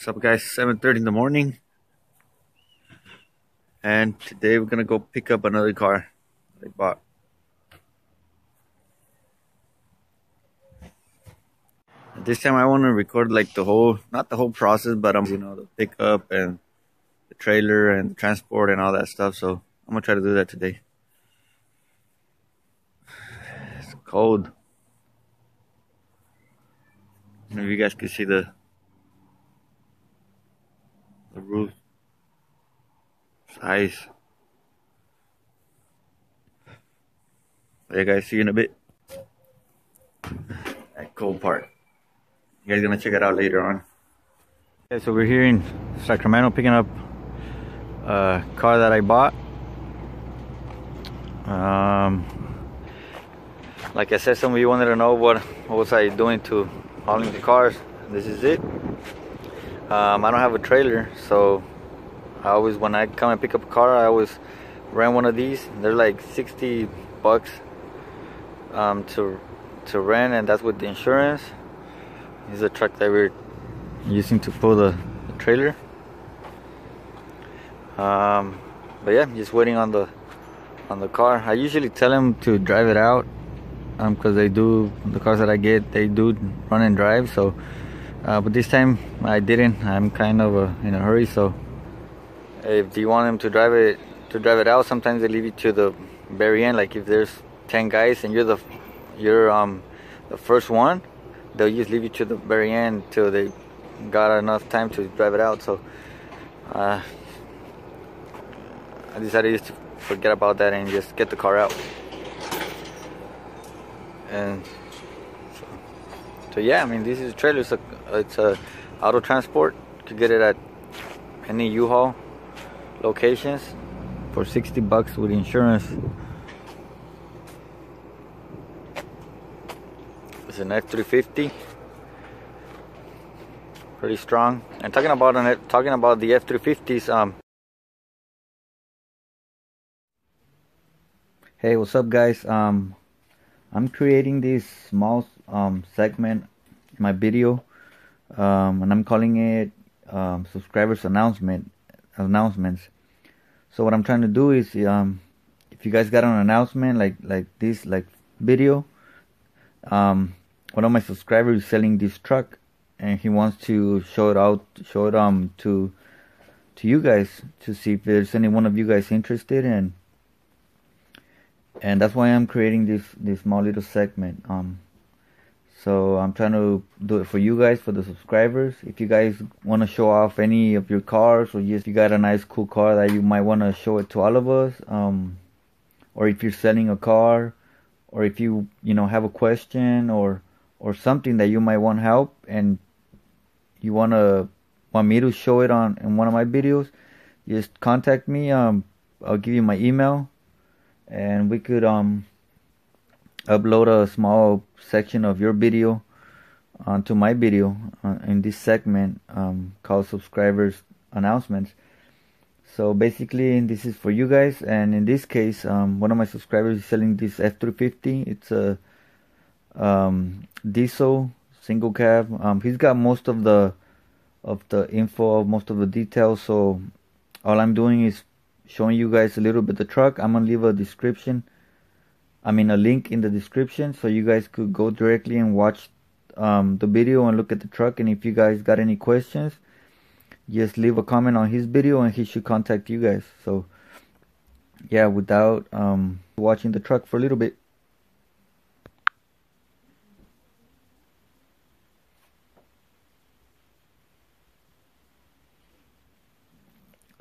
What's up, guys? 7:30 in the morning, and today we're gonna go pick up another car I bought. This time I want to record like not the whole process, but the pickup and the trailer and the transport and all that stuff. So I'm gonna try to do that today. It's cold. I don't know if you guys can see the roof. It's ice. Yeah, guys, see you in a bit at COPART. You guys gonna check it out later on. Okay, so we're here in Sacramento picking up a car that I bought. Like I said, some of you wanted to know what was I doing to hauling the cars. This is it. I don't have a trailer, so when I come and pick up a car, I always rent one of these. They're like $60 to rent, and that's with the insurance. This is a truck that we're using to pull the trailer. But yeah, just waiting on the car. I usually tell them to drive it out, because the cars that I get, they do run and drive. So but this time I didn't. I'm kind of in a hurry, so if you want them to drive it out, sometimes they leave you to the very end. Like if there's 10 guys and you're the first one, they'll just leave you to the very end till they got enough time to drive it out. So I decided just to forget about that and just get the car out. And so yeah, I mean, this is a trailer. It's a auto transport. You can get it at any U-Haul locations for $60 with insurance. It's an F350, pretty strong. And talking about the F350s, hey, what's up, guys? I'm creating this small segment in my video, and I'm calling it subscribers announcements. So what I'm trying to do is, if you guys got an announcement like this video, one of my subscribers is selling this truck, and he wants to show it to you guys, to see if there's any one of you guys interested, and that's why I'm creating this small little segment. So I'm trying to do it for you guys, for the subscribers. If you guys want to show off any of your cars, or just you got a nice cool car that you might want to show it to all of us, or if you're selling a car, or if you have a question or something that you might want help, and you want me to show it in one of my videos, just contact me. I'll give you my email, and we could upload a small section of your video onto my video in this segment called subscribers announcements. So basically, this is for you guys, and in this case, one of my subscribers is selling this F350. It's a diesel single cab. He's got most of the info, most of the details. So all I'm doing is showing you guys a little bit of the truck. I'm gonna leave a link in the description, so you guys could go directly and watch the video and look at the truck. And if you guys got any questions, just leave a comment on his video and he should contact you guys. So yeah, without watching the truck for a little bit.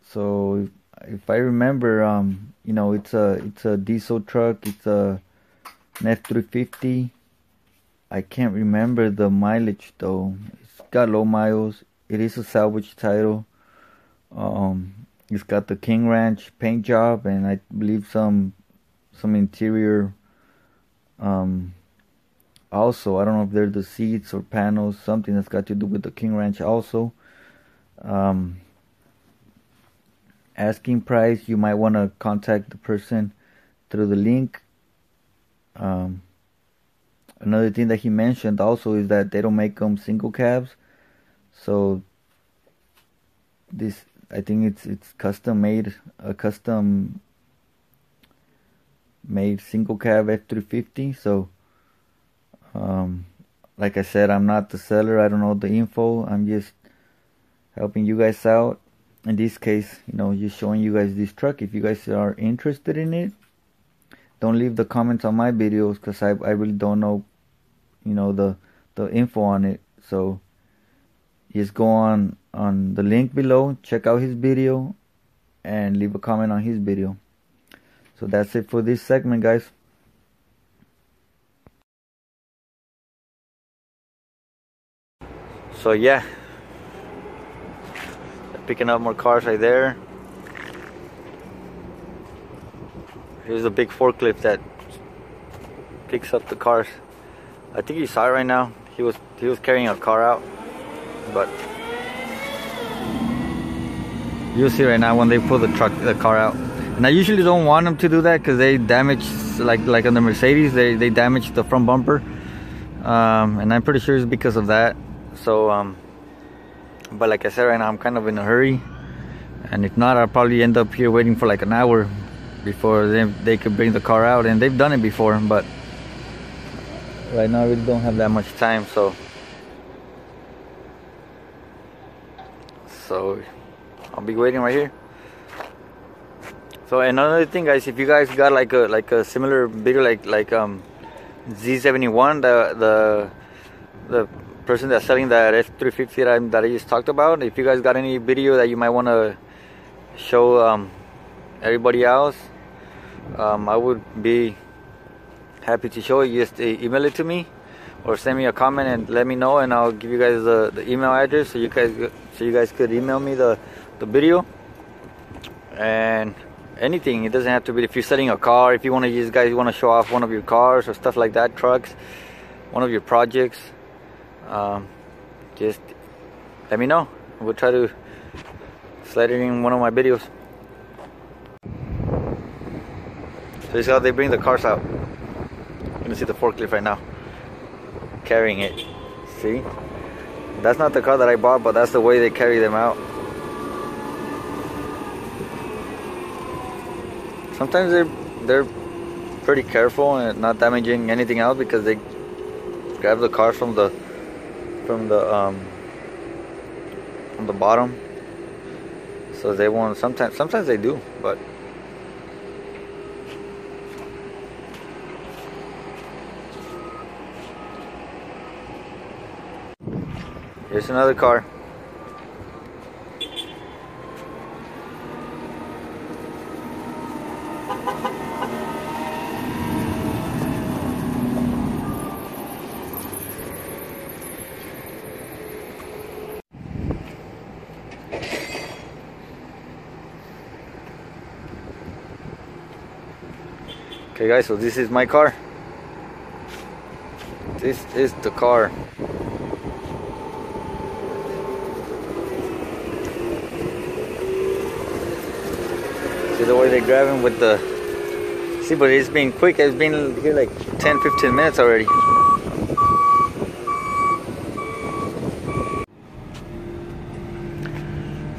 So if I remember, it's a diesel truck. It's an F350. I can't remember the mileage though. It's got low miles. It is a salvage title. It's got the King Ranch paint job, and I believe some interior. Also, I don't know if they're the seats or panels, something that's got to do with the King Ranch also. Asking price, you might want to contact the person through the link. Another thing that he mentioned also is that they don't make them single cabs, so this, I think it's custom made, a custom made single cab F350. So like I said, I'm not the seller, I don't know the info, I'm just helping you guys out. In this case, you know, just showing you guys this truck. If you guys are interested in it, don't leave the comments on my videos, because I really don't know, you know, the info on it. So just go on the link below, check out his video, and leave a comment on his video. So that's it for this segment, guys. So yeah, picking up more cars right there. Here's a big forklift that picks up the cars. I think you saw it right now. He was carrying a car out, but you'll see right now when they pull the car out. And I usually don't want them to do that because they damage, like on the Mercedes, they damage the front bumper, and I'm pretty sure it's because of that. So but like I said, right now I'm kind of in a hurry, and if not, I'll probably end up here waiting for like an hour before they could bring the car out. And they've done it before, but right now I really don't have that much time. So I'll be waiting right here. So another thing, guys, if you guys got like a similar video like Z71, the person that's selling that F350 that I just talked about, if you guys got any video that you might want to show everybody else, I would be happy to show it. Just email it to me or send me a comment and let me know, and I'll give you guys the email address so you guys could email me the video. And anything, it doesn't have to be, if you're selling a car, if you want to, you guys want to show off one of your cars or stuff like that, trucks, one of your projects, just let me know. We'll try to slide it in one of my videos. So this is how they bring the cars out. You can see the forklift right now carrying it. See, that's not the car that I bought, but that's the way they carry them out. Sometimes they're pretty careful and not damaging anything else because they grab the car from the bottom, so they won't. Sometimes they do, but here's another car. Okay guys, so this is my car. This is the car. See the way they grab him with the... See, but it's been quick. It's been here like 10-15 minutes already.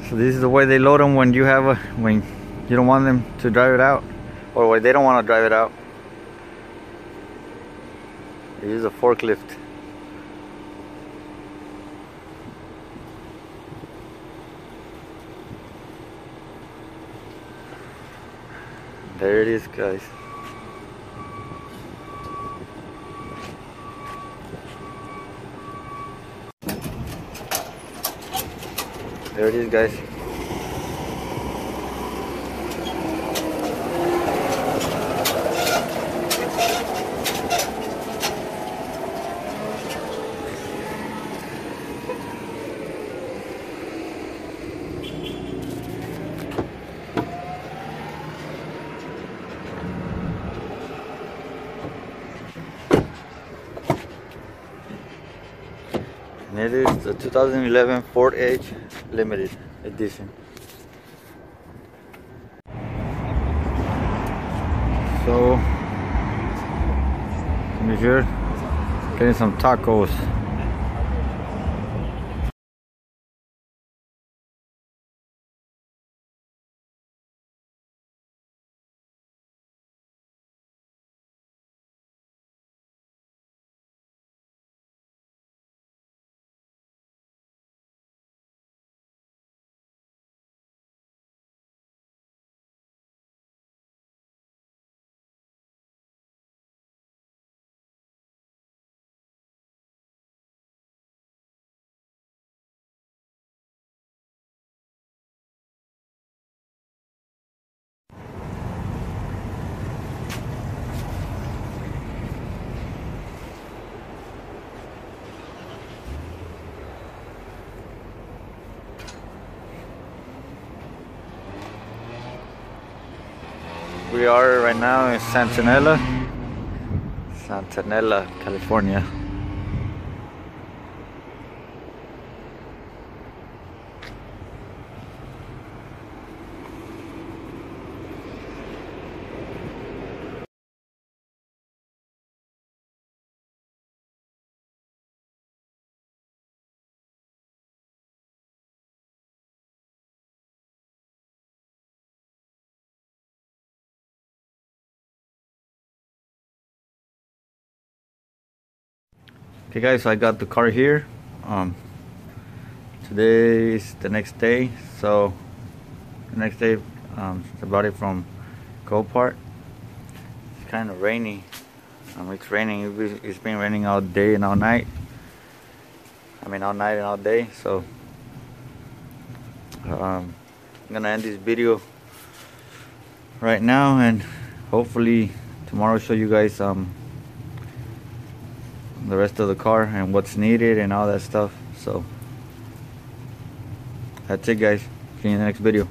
So this is the way they load them when you don't want them to drive it out, or when they don't want to drive it out. They use a forklift. There it is, guys. There it is, guys. And it is the 2011 Ford Edge Limited Edition. So, I'm here getting some tacos. we are right now in Santanella, California. Okay guys, so I got the car here. Today is the next day, so the next day I brought it from COPART. It's kind of rainy. It's raining. It's been raining all day and all night. I mean all night and all day. So I'm gonna end this video right now, and hopefully tomorrow show you guys the rest of the car and what's needed and all that stuff. So that's it guys. See you in the next video.